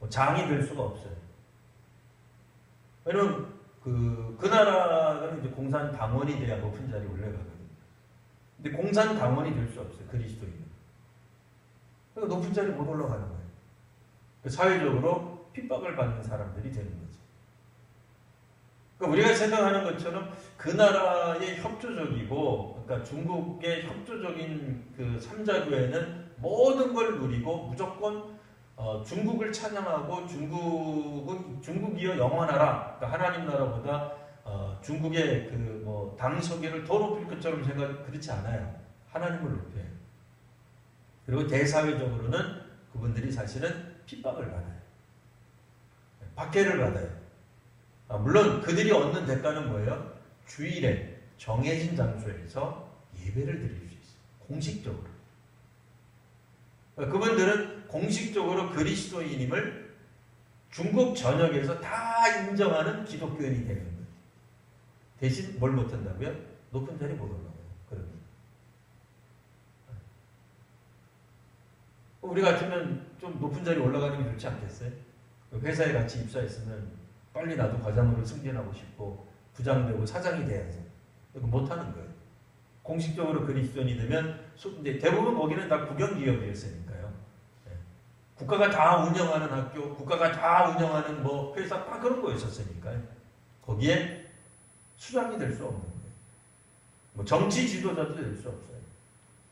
Speaker 1: 장이 될 수가 없어요. 왜냐면 그 나라는 이제 공산당원이 돼야 높은 자리에 올라가거든요. 근데 공산당원이 될 수 없어요. 그리스도인은. 그러니까 높은 자리에 못 올라가는 거예요. 사회적으로 핍박을 받는 사람들이 되는 거죠. 그러니까 우리가 생각하는 것처럼 그 나라의 협조적이고, 그러니까 중국의 협조적인 그 삼자교회는 모든 걸 누리고 무조건 중국을 찬양하고 중국이여 영원하라. 그러니까 하나님 나라보다 중국의 당서기를 더 높일 것처럼 그렇지 않아요. 하나님을 높여요. 그리고 대사회적으로는 그분들이 사실은 핍박을 받아요. 박해를 받아요. 물론 그들이 얻는 대가는 뭐예요? 주일에 정해진 장소에서 예배를 드릴 수 있어요. 공식적으로. 그분들은 공식적으로 그리스도인임을 중국 전역에서 다 인정하는 기독교인이 되는 거예요. 대신 뭘 못한다고요? 높은 자리 못 올라가요. 그러면. 우리 같으면 좀 높은 자리 올라가는 게 좋지 않겠어요? 회사에 같이 입사했으면 빨리 나도 과장으로 승진하고 싶고 부장되고 사장이 돼야지. 못하는 거예요. 공식적으로 그리스도인이 되면 대부분 거기는 다 국영기업이었으니까요. 국가가 다 운영하는 학교, 국가가 다 운영하는 회사 다 그런 거였었으니까요. 거기에 수장이 될 수 없는 거예요. 정치 지도자도 될 수 없어요.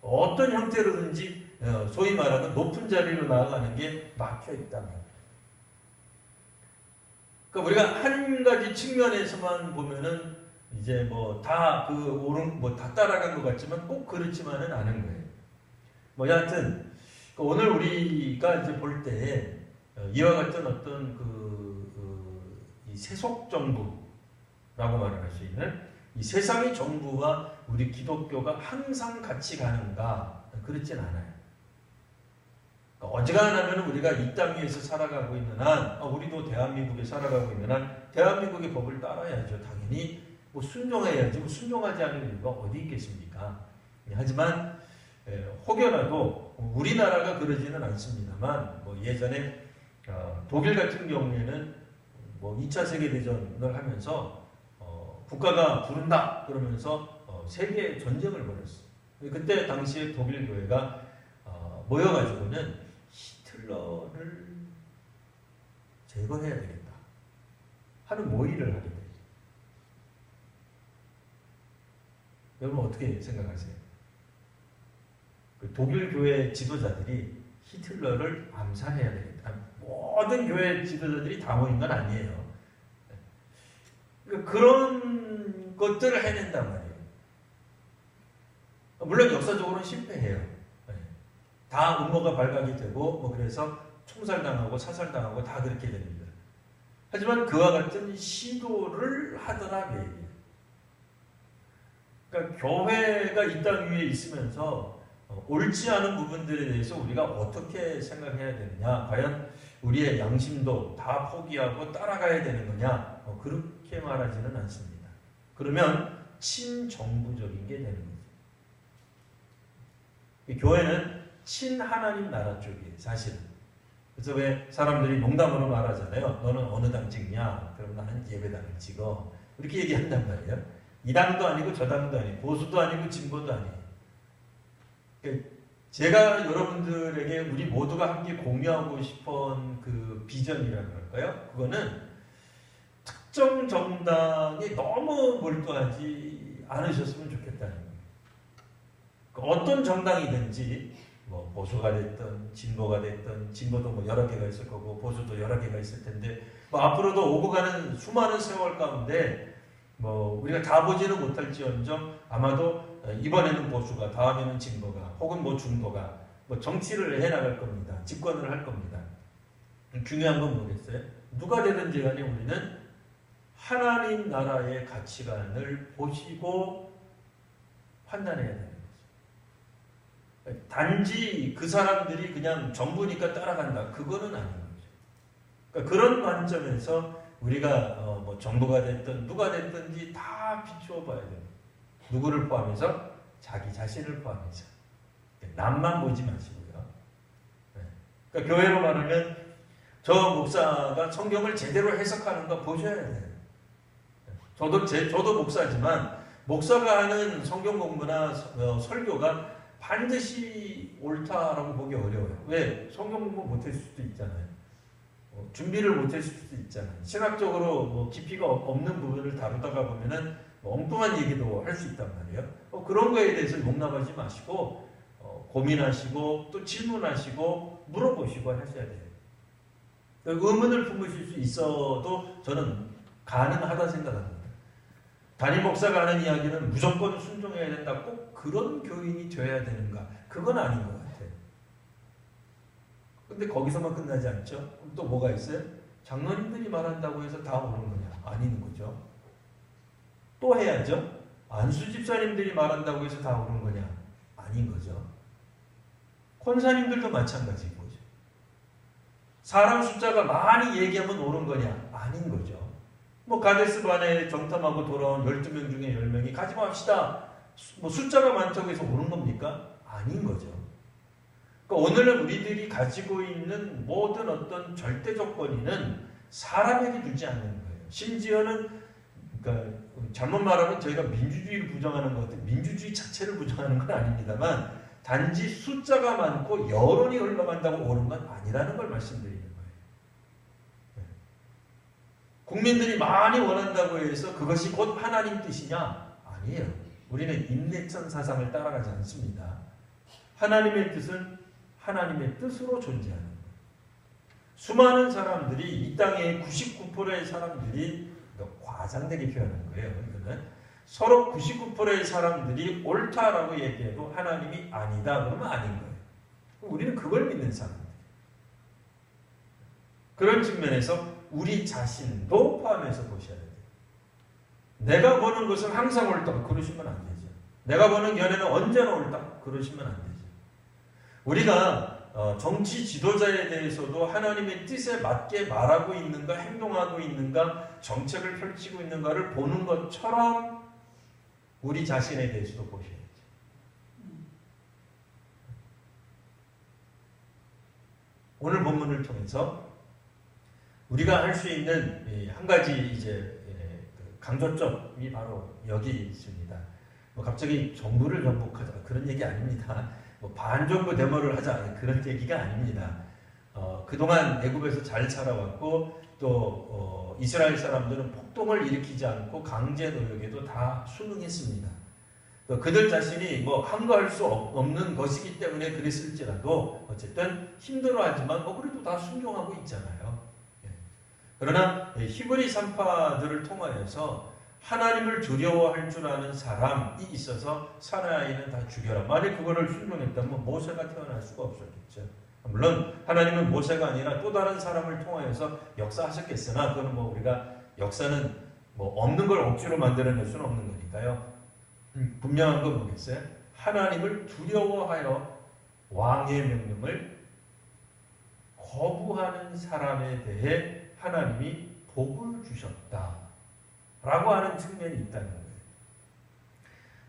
Speaker 1: 어떤 형태로든지 소위 말하는 높은 자리로 나아가는 게 막혀 있다면. 그러니까 우리가 한 가지 측면에서만 보면은 이제 다 다 따라간 것 같지만 꼭 그렇지만은 않은 거예요. 여하튼 오늘 우리가 이제 볼 때 이와 같은 어떤 이 세속 정부라고 말할 수 있는 이 세상의 정부와 우리 기독교가 항상 같이 가는가? 그렇진 않아요. 어지간하면 우리가 이 땅 위에서 살아가고 있는 한, 우리도 대한민국에 살아가고 있는 한 대한민국의 법을 따라야죠. 당연히 순종해야지. 순종하지 않을 이유가 어디 있겠습니까? 하지만 혹여라도 우리나라가 그러지는 않습니다만 예전에 독일 같은 경우에는 2차 세계대전을 하면서 국가가 부른다 그러면서 세계 전쟁을 벌였어. 그때 당시에 독일 교회가 모여가지고는 히틀러를 제거해야 되겠다 하는 모의를 하게 돼요. 여러분 어떻게 생각하세요? 그 독일 교회 지도자들이 히틀러를 암살해야 되겠다. 모든 교회 지도자들이 다 모인 건 아니에요. 그러니까 그런 것들을 해낸단 말이에요. 물론 역사적으로는 실패해요. 다 음모가 발각이 되고 그래서 총살당하고 사살당하고 다 그렇게 됩니다. 하지만 그와 같은 시도를 하더라 그 얘기예요. 그러니까 교회가 이 땅 위에 있으면서 옳지 않은 부분들에 대해서 우리가 어떻게 생각해야 되느냐, 과연 우리의 양심도 다 포기하고 따라가야 되는 거냐, 그렇게 말하지는 않습니다. 그러면 친정부적인 게 되는 거죠. 교회는 친하나님 나라 쪽이에요, 사실은. 그래서 왜 사람들이 농담으로 말하잖아요. 너는 어느 당 찍냐? 그럼 나는 예배당을 찍어. 이렇게 얘기한단 말이에요. 이 당도 아니고 저 당도 아니고 보수도 아니고 진보도 아니에요. 제가 여러분들에게 우리 모두가 함께 공유하고 싶은 그 비전이라고 할까요? 그거는 특정 정당에 너무 몰두하지 않으셨으면 좋겠다는 거예요. 어떤 정당이든지 뭐 보수가 됐든 진보가 됐든, 진보도 여러 개가 있을 거고 보수도 여러 개가 있을 텐데 앞으로도 오고 가는 수많은 세월 가운데 우리가 다 보지는 못할지언정 아마도 이번에는 보수가, 다음에는 진보가, 혹은 중도가 정치를 해나갈 겁니다. 집권을 할 겁니다. 중요한 건 뭐겠어요? 누가 되든지 간에 우리는 하나님 나라의 가치관을 보시고 판단해야 되는 거죠. 단지 그 사람들이 그냥 정부니까 따라간다, 그거는 아닌 거죠. 그러니까 그런 관점에서 우리가 정부가 됐든 누가 됐든지 다 비추어 봐야 돼요. 누구를 포함해서? 자기 자신을 포함해서. 남만 보지 마시고요. 그러니까 교회로 말하면 저 목사가 성경을 제대로 해석하는 거 보셔야 돼요. 저도 목사지만 목사가 하는 성경 공부나 설교가 반드시 옳다라고 보기 어려워요. 왜? 성경 공부 못했을 수도 있잖아요. 준비를 못했을 수도 있잖아요. 신학적으로 깊이가 없는 부분을 다루다가 보면은 엉뚱한 얘기도 할 수 있단 말이에요. 그런 거에 대해서 용납하지 마시고 고민하시고 또 질문하시고 물어보시고 하셔야 돼요. 의문을 품으실 수 있어도 저는 가능하다 생각합니다. 담임 목사가 하는 이야기는 무조건 순종해야 된다, 꼭 그런 교인이 되어야 되는가? 그건 아닌 것 같아요. 근데 거기서만 끝나지 않죠? 그럼 또 뭐가 있어요? 장로님들이 말한다고 해서 다 옳은 거냐? 아닌 거죠. 또 해야죠. 안수 집사님들이 말한다고 해서 다 옳은 거냐? 아닌 거죠. 권사님들도 마찬가지인 거죠. 사람 숫자가 많이 얘기하면 옳은 거냐? 아닌 거죠. 가데스 반에 정탐하고 돌아온 12명 중에 10명이 가지 맙시다. 숫자가 많다고 해서 옳은 겁니까? 아닌 거죠. 그러니까 오늘날 우리들이 가지고 있는 모든 어떤 절대적 권위는 사람에게 두지 않는 거예요. 심지어는 그러니까 잘못 말하면 저희가 민주주의를 부정하는 것 같아요. 민주주의 자체를 부정하는 건 아닙니다만 단지 숫자가 많고 여론이 흘러간다고 옳은 건 아니라는 걸 말씀드리는 거예요. 국민들이 많이 원한다고 해서 그것이 곧 하나님 뜻이냐? 아니에요. 우리는 임내천 사상을 따라가지 않습니다. 하나님의 뜻은 하나님의 뜻으로 존재하는 거예요. 수많은 사람들이, 이 땅의 99%의 사람들이, 과장되게 표현한 거예요. 이거는 서로 99%의 사람들이 옳다라고 얘기해도 하나님이 아니다 그러면 아닌 거예요. 우리는 그걸 믿는 사람들. 그런 측면에서 우리 자신도 포함해서 보셔야 돼요. 내가 보는 것은 항상 옳다 그러시면 안 되죠. 내가 보는 견해는 언제나 옳다 그러시면 안 되죠. 우리가 정치 지도자에 대해서도 하나님의 뜻에 맞게 말하고 있는가, 행동하고 있는가, 정책을 펼치고 있는가를 보는 것처럼 우리 자신에 대해서도 보셔야죠. 오늘 본문을 통해서 우리가 할 수 있는 한 가지 강조점이 바로 여기 있습니다. 뭐 갑자기 정부를 정복하자 그런 얘기 아닙니다. 뭐 반정부 데모를 하자 그런 얘기가 아닙니다. 그동안 애굽에서 잘 살아왔고 또 이스라엘 사람들은 폭동을 일으키지 않고 강제 노역에도 다 순응했습니다. 또 그들 자신이 뭐 함구할 수 없는 것이기 때문에 그랬을지라도 어쨌든 힘들어하지만 그래도 다 순종하고 있잖아요. 예. 그러나 히브리 산파들을 통하여서 하나님을 두려워할 줄 아는 사람이 있어서 사나이는 다 죽여라. 만약 그거를 순종했다면 모세가 태어날 수가 없었겠죠. 물론 하나님은 모세가 아니라 또 다른 사람을 통하여서 역사하셨겠으나 그건 뭐 우리가 역사는 뭐 없는 걸 억지로 만들어낼 수는 없는 거니까요. 분명한 건 뭐겠어요? 하나님을 두려워하여 왕의 명령을 거부하는 사람에 대해 하나님이 복을 주셨다 라고 하는 측면이 있다는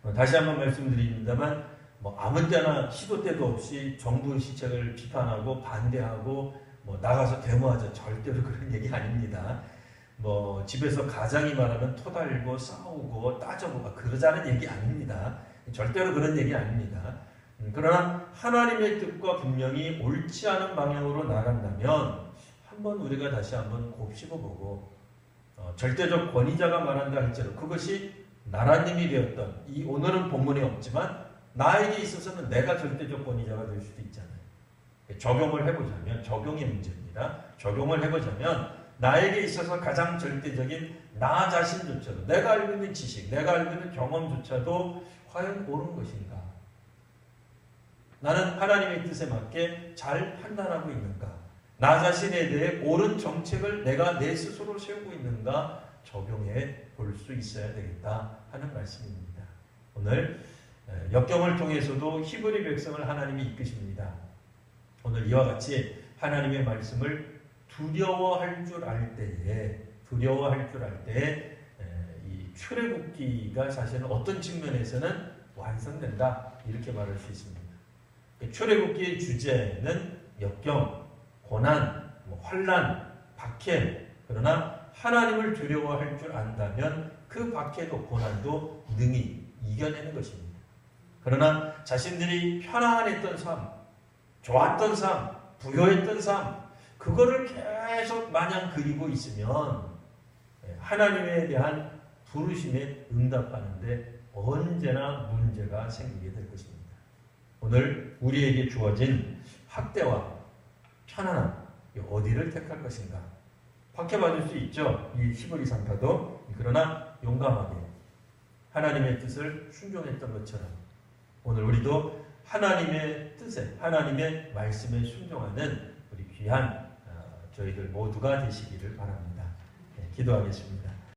Speaker 1: 거예요. 다시 한번 말씀드립니다만 뭐 아무 때나 시도 때도 없이 정부 시책을 비판하고 반대하고 뭐 나가서 데모하자 절대로 그런 얘기 아닙니다. 뭐 집에서 가장이 말하면 토달고 싸우고 따져보고 그러자는 얘기 아닙니다. 절대로 그런 얘기 아닙니다. 그러나 하나님의 뜻과 분명히 옳지 않은 방향으로 나간다면 한번 우리가 다시 한번 곱씹어보고 절대적 권위자가 말한다 할지라도 그것이 나라님이 되었던 이 오늘은 본문에 없지만 나에게 있어서는 내가 절대적 권위자가 될 수도 있잖아요. 적용을 해보자면 적용의 문제입니다. 적용을 해보자면 나에게 있어서 가장 절대적인 나 자신조차도 내가 알고 있는 지식, 내가 알고 있는 경험조차도 과연 옳은 것인가? 나는 하나님의 뜻에 맞게 잘 판단하고 있는가? 나 자신에 대해 옳은 정책을 내가 내 스스로 세우고 있는가? 적용해 볼 수 있어야 되겠다 하는 말씀입니다. 오늘 역경을 통해서도 히브리 백성을 하나님이 이끄십니다. 오늘 이와 같이 하나님의 말씀을 두려워할 줄 알 때에 이 출애굽기가 사실은 어떤 측면에서는 완성된다 이렇게 말할 수 있습니다. 출애굽기의 주제는 역경, 고난, 환난, 박해. 그러나 하나님을 두려워할 줄 안다면 그 박해도 고난도 능히 이겨내는 것입니다. 그러나 자신들이 편안했던 삶, 좋았던 삶, 부여했던 삶, 그거를 계속 마냥 그리고 있으면 하나님에 대한 부르심에 응답하는데 언제나 문제가 생기게 될 것입니다. 오늘 우리에게 주어진 학대와 편안함, 어디를 택할 것인가? 박해받을 수 있죠. 이 히브리 산파도. 그러나 용감하게 하나님의 뜻을 순종했던 것처럼 오늘 우리도 하나님의 뜻에, 하나님의 말씀에 순종하는 우리 귀한 저희들 모두가 되시기를 바랍니다. 기도하겠습니다.